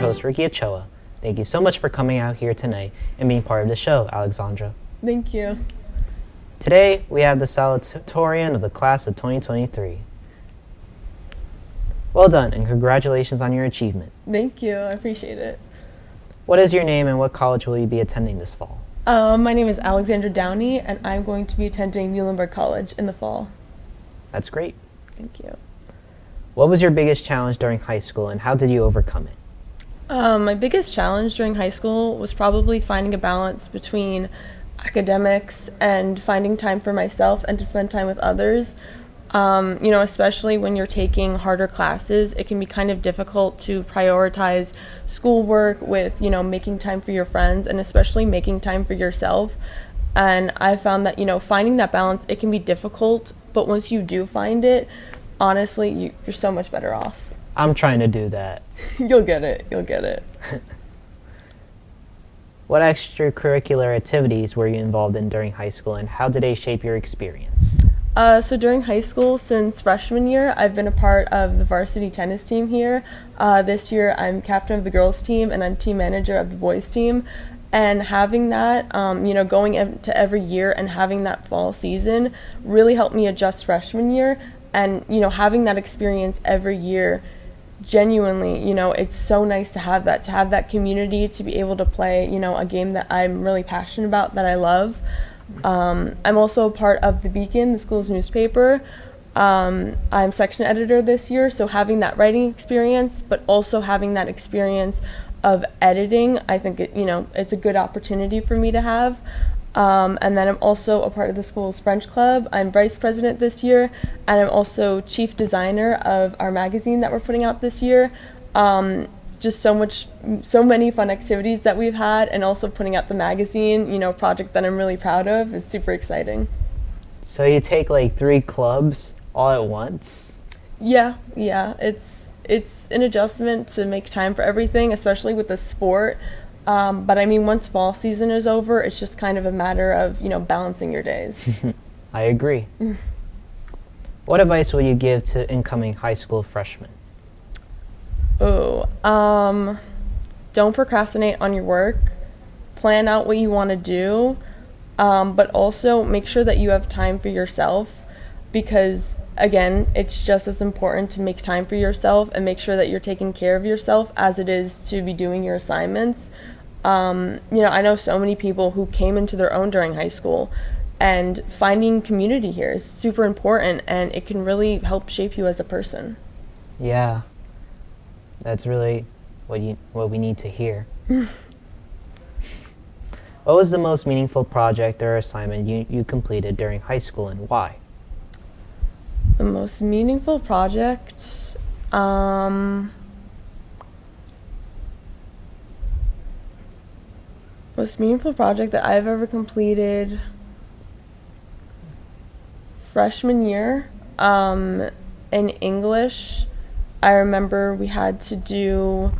host, Ricky Ochoa. Thank you so much for coming out here tonight and being part of the show, Alexandra. Thank you. Today, we have the Salutatorian of the class of 2023. Well done, and congratulations on your achievement. Thank you. I appreciate it. What is your name and what college will you be attending this fall? My name is Alexandra Downey, and I'm going to be attending Muhlenberg College in the fall. That's great. Thank you. What was your biggest challenge during high school, and how did you overcome it? My biggest challenge during high school was probably finding a balance between academics and finding time for myself and to spend time with others. Especially when you're taking harder classes, it can be kind of difficult to prioritize schoolwork with, making time for your friends and especially making time for yourself. And I found that, finding that balance, it can be difficult, but once you do find it, honestly, you're so much better off. I'm trying to do that. You'll get it. You'll get it. What extracurricular activities were you involved in during high school, and how did they shape your experience? So during high school, since freshman year, I've been a part of the varsity tennis team here. This year, I'm captain of the girls team, and I'm team manager of the boys team. And having that, going into every year and having that fall season really helped me adjust freshman year. And, having that experience every year, genuinely, it's so nice to have that community, to be able to play, a game that I'm really passionate about, that I love. I'm also a part of the Beacon, the school's newspaper. I'm section editor this year, so having that writing experience, but also having that experience of editing, I think it's a good opportunity for me to have. And then I'm also a part of the school's French club. I'm vice president this year, and I'm also chief designer of our magazine that we're putting out this year. Just so many fun activities that we've had, and also putting out the magazine, project that I'm really proud of. It's super exciting. So you take like 3 clubs all at once? Yeah, it's an adjustment to make time for everything, especially with the sport. But I mean, once fall season is over, it's just kind of a matter of, balancing your days. I agree. What advice will you give to incoming high school freshmen? Don't procrastinate on your work. Plan out what you want to do, but also make sure that you have time for yourself, because again, it's just as important to make time for yourself and make sure that you're taking care of yourself as it is to be doing your assignments. I know so many people who came into their own during high school, and finding community here is super important, and it can really help shape you as a person. Yeah. That's really what we need to hear. What was the most meaningful project or assignment you completed during high school, and why? The most meaningful project, that I've ever completed, freshman year, in English. I remember we had to do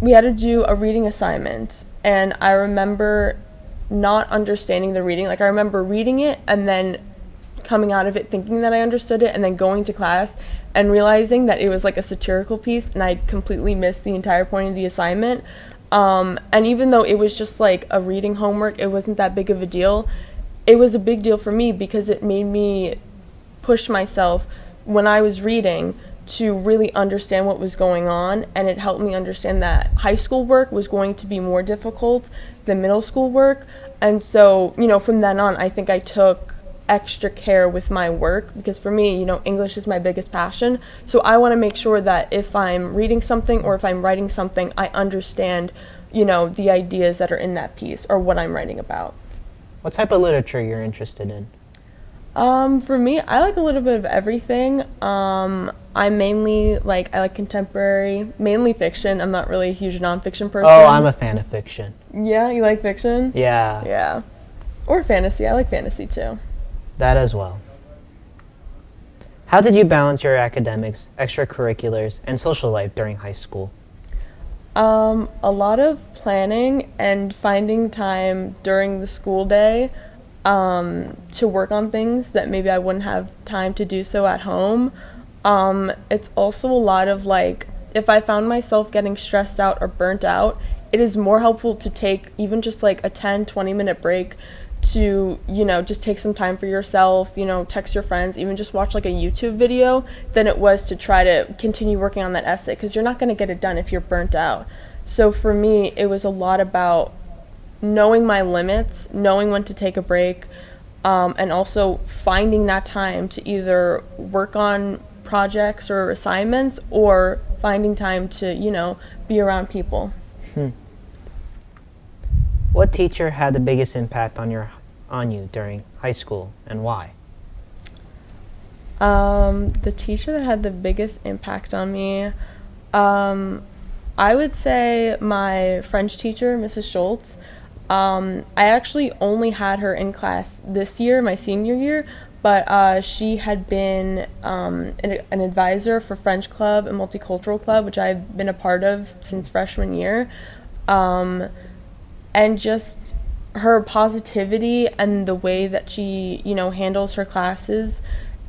a reading assignment, and I remember not understanding the reading. Like, I remember reading it and then coming out of it thinking that I understood it, and then going to class and realizing that it was like a satirical piece, and I completely missed the entire point of the assignment. And even though it was just like a reading homework, it wasn't that big of a deal. It was a big deal for me because it made me push myself when I was reading to really understand what was going on, and it helped me understand that high school work was going to be more difficult than middle school work. And so, from then on, I think I took extra care with my work, because for me, English is my biggest passion. So I want to make sure that if I'm reading something or if I'm writing something, I understand, the ideas that are in that piece or what I'm writing about. What type of literature you're interested in? For me, I like a little bit of everything. I like contemporary, mainly fiction. I'm not really a huge nonfiction person. Oh, I'm a fan of fiction. Yeah, you like fiction? Yeah. Yeah. Or fantasy. I like fantasy too. That as well. How did you balance your academics, extracurriculars, and social life during high school? A lot of planning and finding time during the school day to work on things that maybe I wouldn't have time to do so at home. It's also a lot of like, if I found myself getting stressed out or burnt out, it is more helpful to take even just like a 10-20 minute break to, just take some time for yourself, text your friends, even just watch like a YouTube video, than it was to try to continue working on that essay, because you're not going to get it done if you're burnt out. So for me, it was a lot about knowing my limits, knowing when to take a break, and also finding that time to either work on projects or assignments, or finding time to, be around people. What teacher had the biggest impact on you during high school, and why? The teacher that had the biggest impact on me, I would say my French teacher, Mrs. Schultz. I actually only had her in class this year, my senior year, but she had been an advisor for French Club and Multicultural Club, which I've been a part of since freshman year. And just her positivity and the way that she, handles her classes,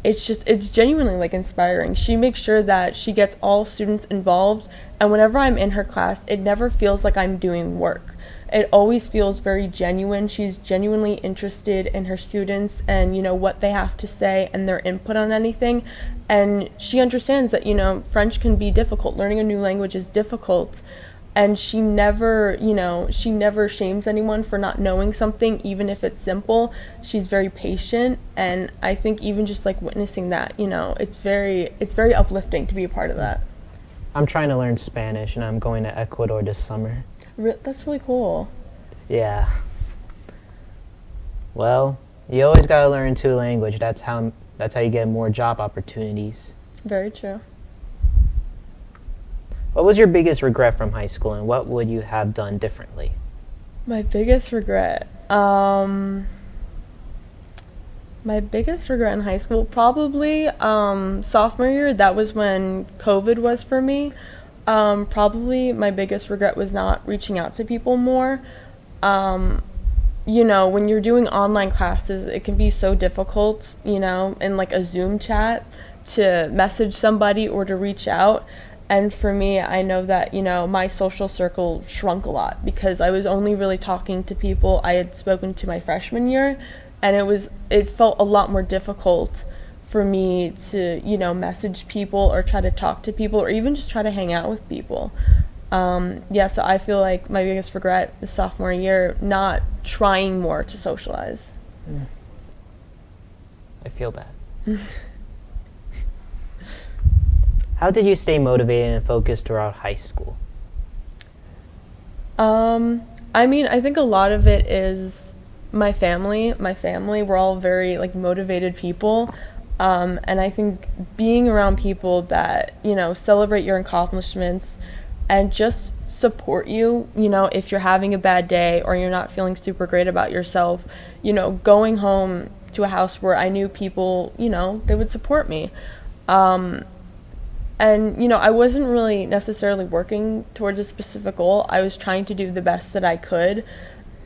it's genuinely like inspiring. She makes sure that she gets all students involved, and whenever I'm in her class, it never feels like I'm doing work. It always feels very genuine. She's genuinely interested in her students and, what they have to say and their input on anything. And she understands that, French can be difficult. Learning a new language is difficult. And she never shames anyone for not knowing something, even if it's simple. She's very patient, and I think even just like witnessing that, it's very uplifting to be a part of that. I'm trying to learn Spanish, and I'm going to Ecuador this summer. That's really cool. Yeah. Well, you always gotta learn two language. That's how you get more job opportunities. Very true. What was your biggest regret from high school, and what would you have done differently? My biggest regret. My biggest regret in high school, probably sophomore year. That was when COVID was for me. Probably my biggest regret was not reaching out to people more. When you're doing online classes, it can be so difficult, in like a Zoom chat, to message somebody or to reach out. And for me, I know that, my social circle shrunk a lot because I was only really talking to people I had spoken to my freshman year, and it felt a lot more difficult for me to, message people or try to talk to people or even just try to hang out with people. So I feel like my biggest regret is sophomore year, not trying more to socialize. I feel that. How did you stay motivated and focused throughout high school? I think a lot of it is my family. We're all very like motivated people. And I think being around people that, celebrate your accomplishments and just support you, if you're having a bad day or you're not feeling super great about yourself, going home to a house where I knew people, they would support me. And, I wasn't really necessarily working towards a specific goal. I was trying to do the best that I could.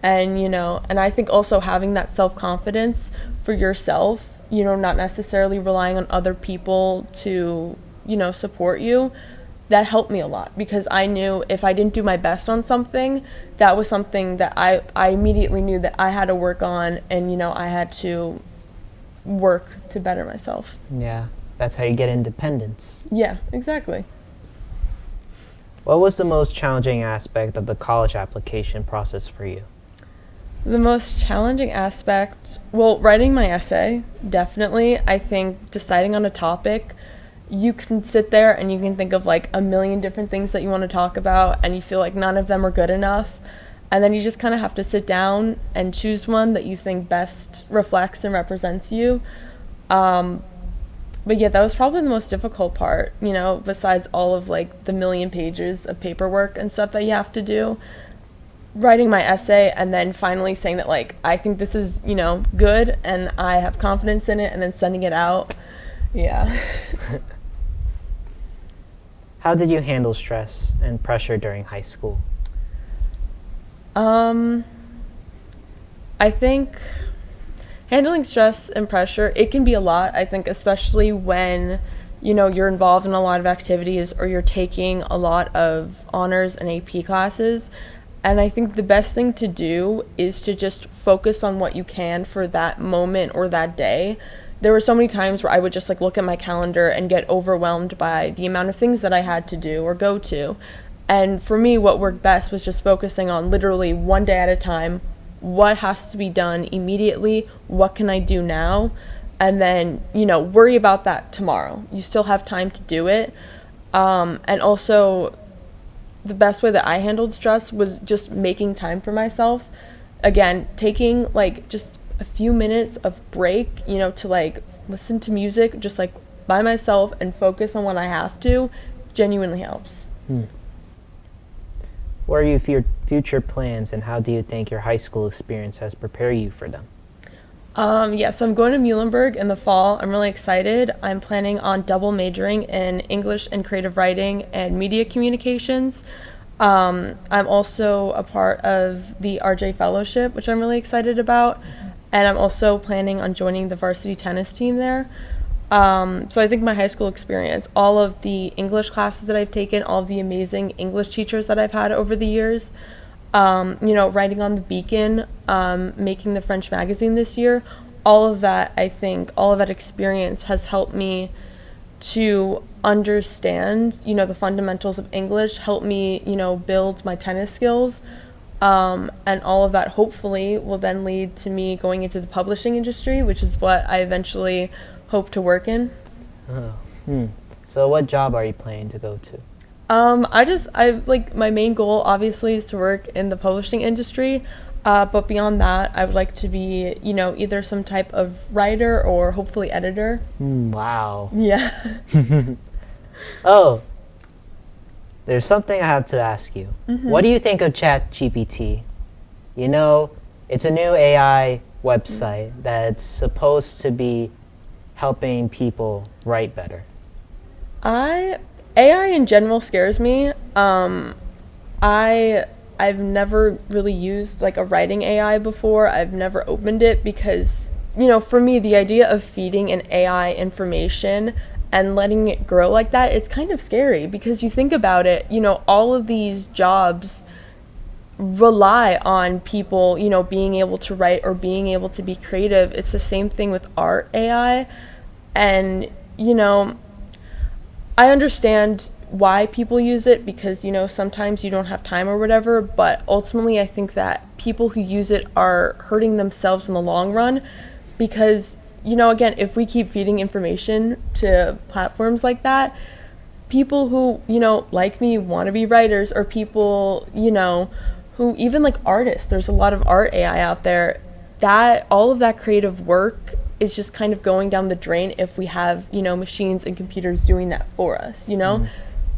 And, and I think also having that self-confidence for yourself, not necessarily relying on other people to, support you, that helped me a lot, because I knew if I didn't do my best on something, that was something that I immediately knew that I had to work on, and, I had to work to better myself. Yeah, that's how you get independence. Yeah, exactly. What was the most challenging aspect of the college application process for you? The most challenging aspect, writing my essay, definitely. I think deciding on a topic, you can sit there and you can think of like a million different things that you want to talk about, and you feel like none of them are good enough. And then you just kind of have to sit down and choose one that you think best reflects and represents you. But yeah, that was probably the most difficult part, besides all of like the million pages of paperwork and stuff that you have to do. Writing my essay and then finally saying that like I think this is good and I have confidence in it, and then sending it out. Yeah. How did you handle stress and pressure during high school? I think handling stress and pressure, it can be a lot. I think especially when you're involved in a lot of activities or you're taking a lot of honors and AP classes. And I think the best thing to do is to just focus on what you can for that moment or that day. There were so many times where I would just like look at my calendar and get overwhelmed by the amount of things that I had to do or go to. And for me, what worked best was just focusing on literally one day at a time. What has to be done immediately? What can I do now? And then, worry about that tomorrow. You still have time to do it. And also, the best way that I handled stress was just making time for myself. Again, taking like just a few minutes of break, to like listen to music just like by myself and focus on what I have to genuinely helps. What are your future plans, and how do you think your high school experience has prepared you for them? So I'm going to Muhlenberg in the fall. I'm really excited. I'm planning on double majoring in English and creative writing and media communications. I'm also a part of the RJ Fellowship, which I'm really excited about. And I'm also planning on joining the varsity tennis team there. So I think my high school experience, all of the English classes that I've taken, all of the amazing English teachers that I've had over the years, writing on the Beacon, making the French magazine this year, all of that experience has helped me to understand, the fundamentals of English, help me, build my tennis skills. And all of that hopefully will then lead to me going into the publishing industry, which is what I eventually hope to work in. So what job are you planning to go to? My main goal obviously is to work in the publishing industry, but beyond that, I would like to be, either some type of writer or hopefully editor. Wow. Yeah. Oh, there's something I have to ask you. What do you think of ChatGPT? It's a new AI website that's supposed to be helping people write better. AI in general scares me. I've never really used like a writing AI before. I've never opened it because, for me, the idea of feeding an AI information and letting it grow like that, it's kind of scary because you think about it, all of these jobs rely on people, being able to write or being able to be creative. It's the same thing with art AI. And, I understand why people use it because, sometimes you don't have time or whatever, but ultimately I think that people who use it are hurting themselves in the long run because, again, if we keep feeding information to platforms like that, people who, like me, want to be writers, or people, who even like artists, there's a lot of art AI out there, that all of that creative work is just kind of going down the drain if we have, machines and computers doing that for us,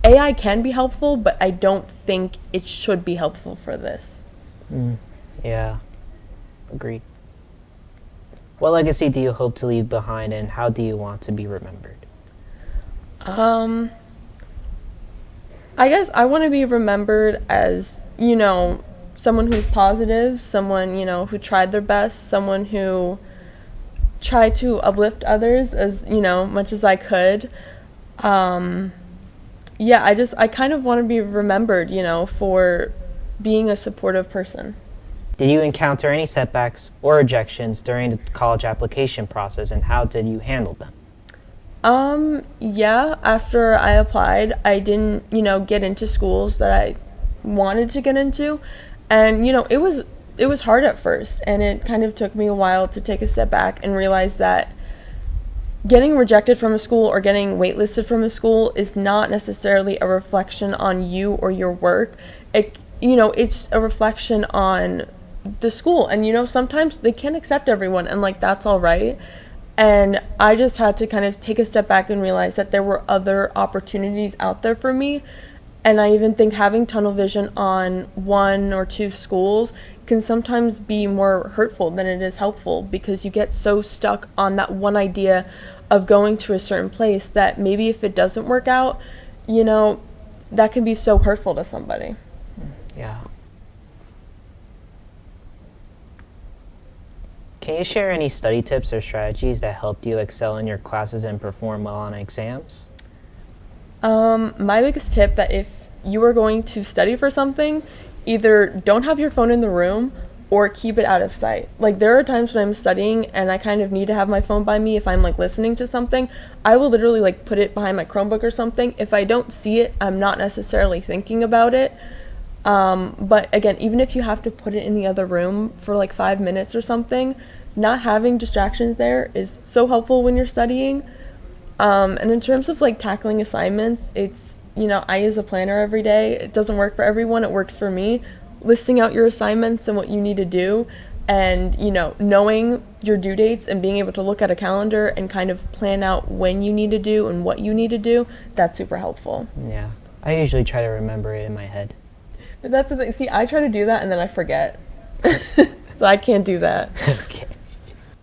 AI can be helpful, but I don't think it should be helpful for this. Yeah, agreed. What legacy do you hope to leave behind, and how do you want to be remembered? I guess I want to be remembered as, someone who's positive, someone, who tried their best, someone who tried to uplift others as, much as I could. I kind of want to be remembered, for being a supportive person. Did you encounter any setbacks or rejections during the college application process, and how did you handle them? After I applied, I didn't, get into schools that I wanted to get into. And, it was hard at first, and it kind of took me a while to take a step back and realize that getting rejected from a school or getting waitlisted from a school is not necessarily a reflection on you or your work. It's a reflection on the school. And, sometimes they can't accept everyone, and, that's all right. And I just had to kind of take a step back and realize that there were other opportunities out there for me. And I even think having tunnel vision on one or two schools can sometimes be more hurtful than it is helpful because you get so stuck on that one idea of going to a certain place that maybe if it doesn't work out, that can be so hurtful to somebody. Yeah. Can you share any study tips or strategies that helped you excel in your classes and perform well on exams? My biggest tip that if you are going to study for something, either don't have your phone in the room or keep it out of sight. Like there are times when I'm studying and I kind of need to have my phone by me if I'm like listening to something. I will literally like put it behind my Chromebook or something. If I don't see it, I'm not necessarily thinking about it. But again, even if you have to put it in the other room for like 5 minutes or something, not having distractions there is so helpful when you're studying. And in terms of like tackling assignments, it's, I use a planner every day. It doesn't work for everyone. It works for me. Listing out your assignments and what you need to do, and knowing your due dates and being able to look at a calendar and kind of plan out when you need to do and what you need to do, that's super helpful. Yeah, I usually try to remember it in my head. But that's the thing. See, I try to do that and then I forget. So I can't do that. Okay.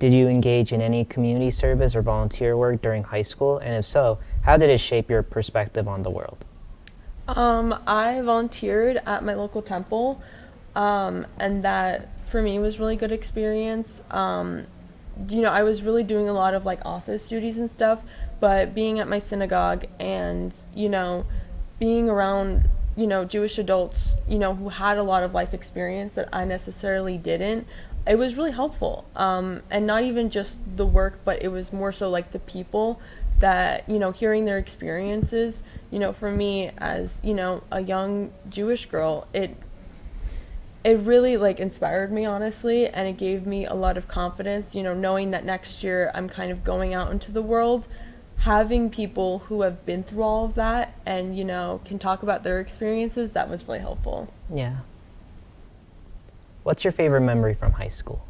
Did you engage in any community service or volunteer work during high school? And if so, how did it shape your perspective on the world? I volunteered at my local temple, and that for me was really good experience. I was really doing a lot of like office duties and stuff, but being at my synagogue and, being around, Jewish adults, who had a lot of life experience that I necessarily didn't, it was really helpful. And not even just the work, but it was more so like the people that, hearing their experiences, for me as, a young Jewish girl, it really like inspired me, honestly, and it gave me a lot of confidence, knowing that next year I'm kind of going out into the world, having people who have been through all of that and, can talk about their experiences. That was really helpful. Yeah. What's your favorite memory from high school?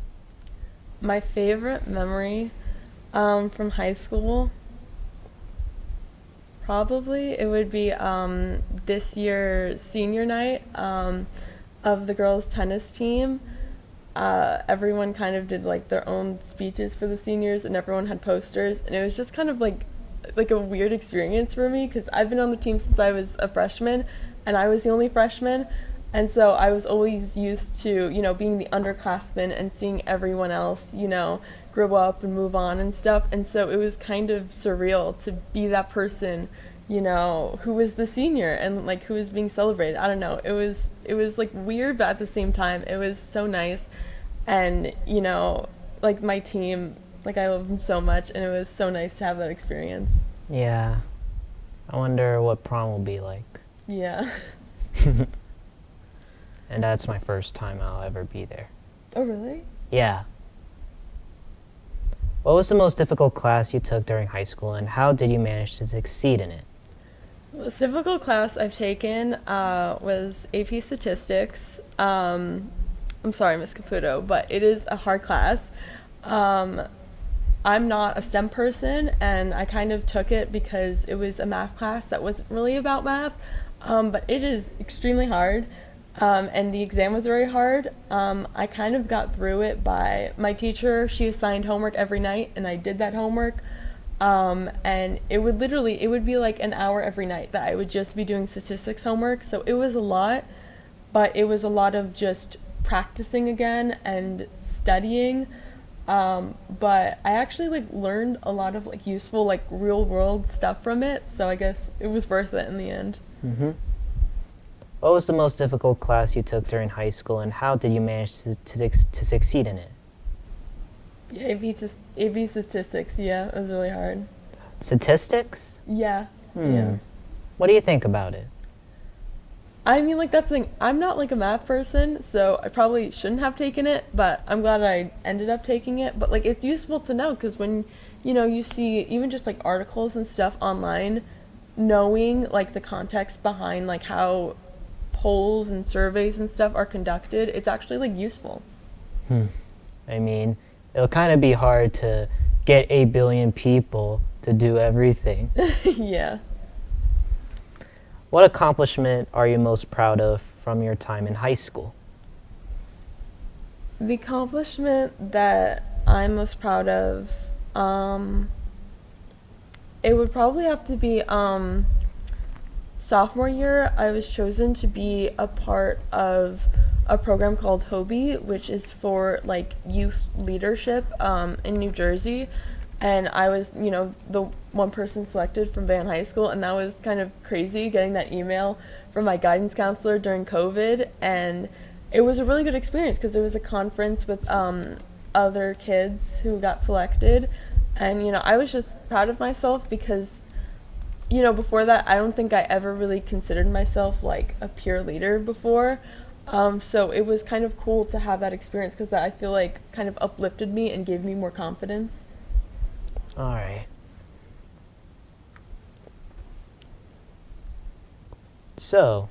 My favorite memory from high school, probably it would be this year's senior night of the girls' tennis team. Everyone kind of did like their own speeches for the seniors, and everyone had posters, and it was just kind of like a weird experience for me because I've been on the team since I was a freshman, and I was the only freshman. And so I was always used to, being the underclassman and seeing everyone else, grow up and move on and stuff. And so it was kind of surreal to be that person, who was the senior and like who was being celebrated. I don't know. It was like weird, but at the same time, it was so nice. And, like my team, like I love them so much, and it was so nice to have that experience. Yeah. I wonder what prom will be like. Yeah. And that's my first time I'll ever be there. Oh, really? Yeah. What was the most difficult class you took during high school, and how did you manage to succeed in it? The difficult class I've taken was AP Statistics. I'm sorry, Ms. Caputo, but it is a hard class. I'm not a STEM person, and I kind of took it because it was a math class that wasn't really about math, but it is extremely hard. And the exam was very hard. I kind of got through it by my teacher. She assigned homework every night, and I did that homework. And it would be like an hour every night that I would just be doing statistics homework. So it was a lot, but it was a lot of just practicing again and studying. But I actually like learned a lot of like useful like real world stuff from it. So I guess it was worth it in the end. Mm-hmm. What was the most difficult class you took during high school, and how did you manage to succeed in it? Yeah, AP Statistics, yeah, it was really hard. Statistics? Yeah. Yeah. What do you think about it? I mean, like, that's the thing. I'm not, like, a math person, so I probably shouldn't have taken it, but I'm glad I ended up taking it. But, like, it's useful to know because when, you see even just, like, articles and stuff online, knowing, like, the context behind, like, how polls and surveys and stuff are conducted, it's actually like useful. I mean, it'll kind of be hard to get 8 billion people to do everything. Yeah. What accomplishment are you most proud of from your time in high school? The accomplishment that I'm most proud of, it would probably have to be sophomore year. I was chosen to be a part of a program called HOBie, which is for like youth leadership in New Jersey. and I was, you know, the one person selected from Bayonne High School, and that was kind of crazy getting that email from my guidance counselor during COVID, and it was a really good experience because there was a conference with other kids who got selected, and, you know, I was just proud of myself because, you know, before that, I don't think I ever really considered myself like a peer leader before. So it was kind of cool to have that experience because I feel like kind of uplifted me and gave me more confidence. All right. So,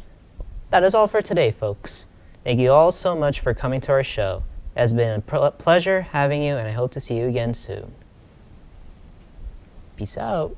that is all for today, folks. Thank you all so much for coming to our show. It has been a pleasure having you, and I hope to see you again soon. Peace out.